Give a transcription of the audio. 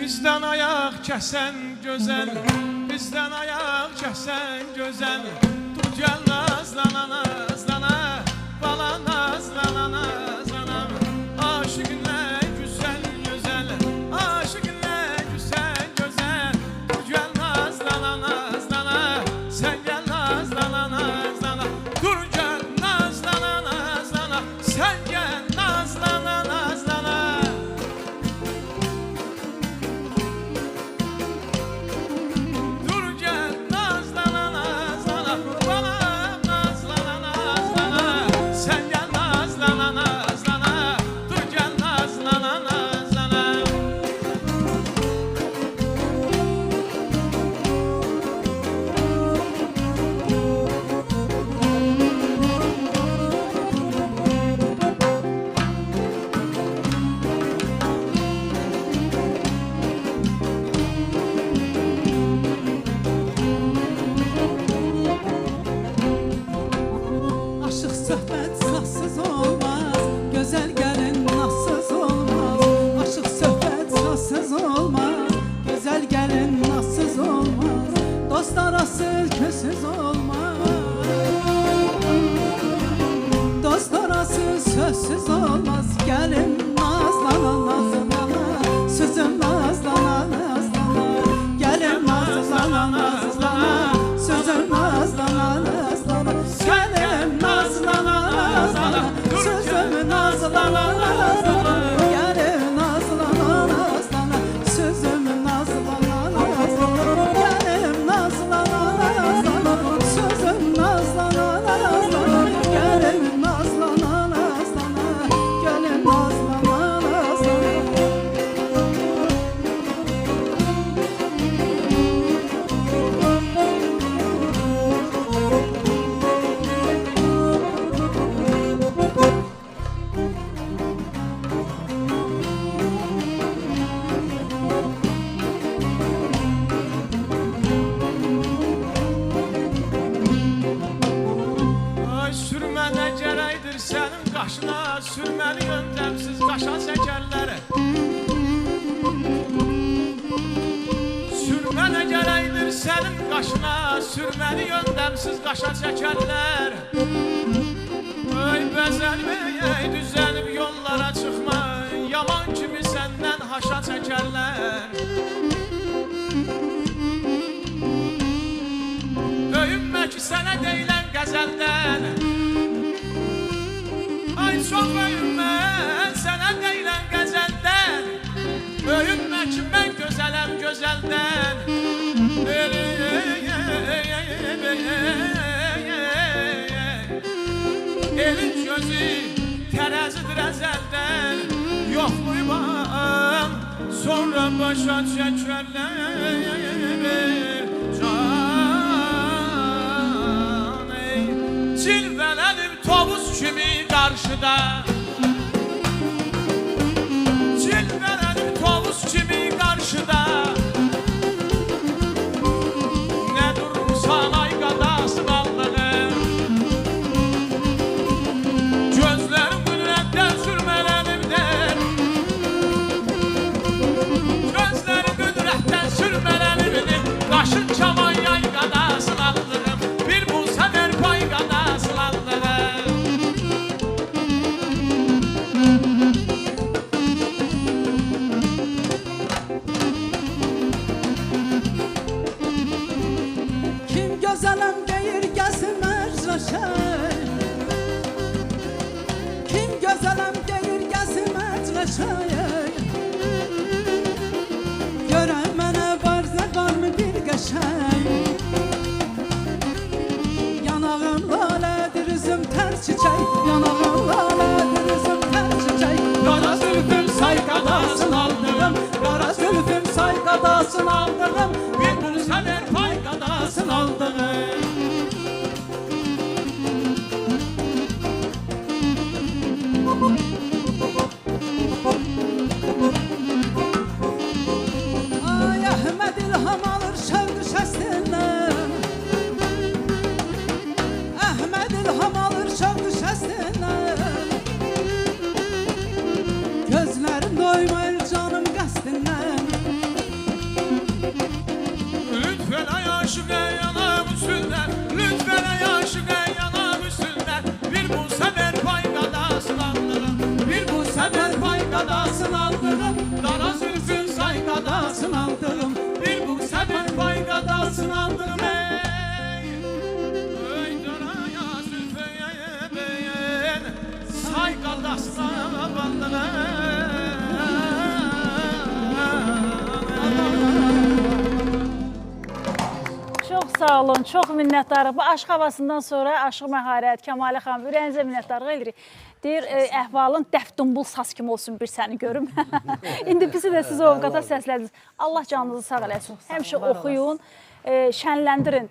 Bizden ayak kəsən gözəl, bizden ayak kəsən gözəl. Dur gəl nazlana nazlana, bala nazlana nazlana. Aşık nə güzel güzel, aşık nə güzel güzel. Dur gəl nazlana nazlana, sen gel nazlana nazlana. Dur gəl nazlana nazlana, sen gel nazlana nazlana. Sözsüz olmaz gelin nazlana nazlana, sözüm nazlana nazlana. Gelin nazlana nazlana, sözüm nazlana nazlana. Gelin nazlana nazlana, sözüm nazlana nazlana. Gelin nazlana nazlana, sözüm nazlana nazlana. Gelin nazlana nazlana, sözüm nazlana nazlana. Gelin nazlana. Senin qaşına sürmeli yöntemsiz qaşa çəkərləri. Sürmənə gərəkdir sənin qaşına sürmeli yöntemsiz qaşa çəkərlər. Ay bəzəlmə, ey düzəlib yollara çıxma, yaman kimi səndən haşa çəkərlər. Öyünmə ki sənə deyilən qəzəldən, ay çok öyünmə sənə deyilən qəzəldən. Öyünmə ki mən gözələm gözəldən. Elin gözü tərəzidir əzəldən. Yoxluyman sonra başa çəkərlər. Can ey cilvələnib tovuz kimi qarşıda, cilvələnib tovuz kimi qarşıda. Nə durursan ay qadasın aldığım, gözlərim qüdrətdən sürmələnibdir. Gözlərim qüdrətdən sürmələnibdir. Qaşın çaman yay qadasın aldığım, bir bu səfər pay qadasın aldığım. Gözələm deyir gəzmər rəşəy, kim gözələm deyir gəzmər rəşəy. Görən mənə barzə varmı bir qəşəng, yanağım lalədir üzüm tər çiçək, yanağım lalədir üzüm tər çiçək. Qara zülfüm say qadasın aldığım, qara zülfüm say qadasın aldığım, bir bu səfər pay qadasın aldığım. aldırım. Qara zülfün say qadasını aldırım. Bir bu səbir pay qadasını aldırım. Ey qara zülfün say qadasını aldırım. Çox sağ olun, çox minnətdarıq. Bu aşıq havasından sonra Aşıq Məharət, Kəmalə xanım, ürəyinizə minnətdarıq edirik. Deyir, əhvalın dəfdumbul saz kimi olsun bir səni görüm. İndi bizi də siz ovqata səslədiniz. Allah canınızı sağ eləsin. Həmişə oxuyun, şənləndirin.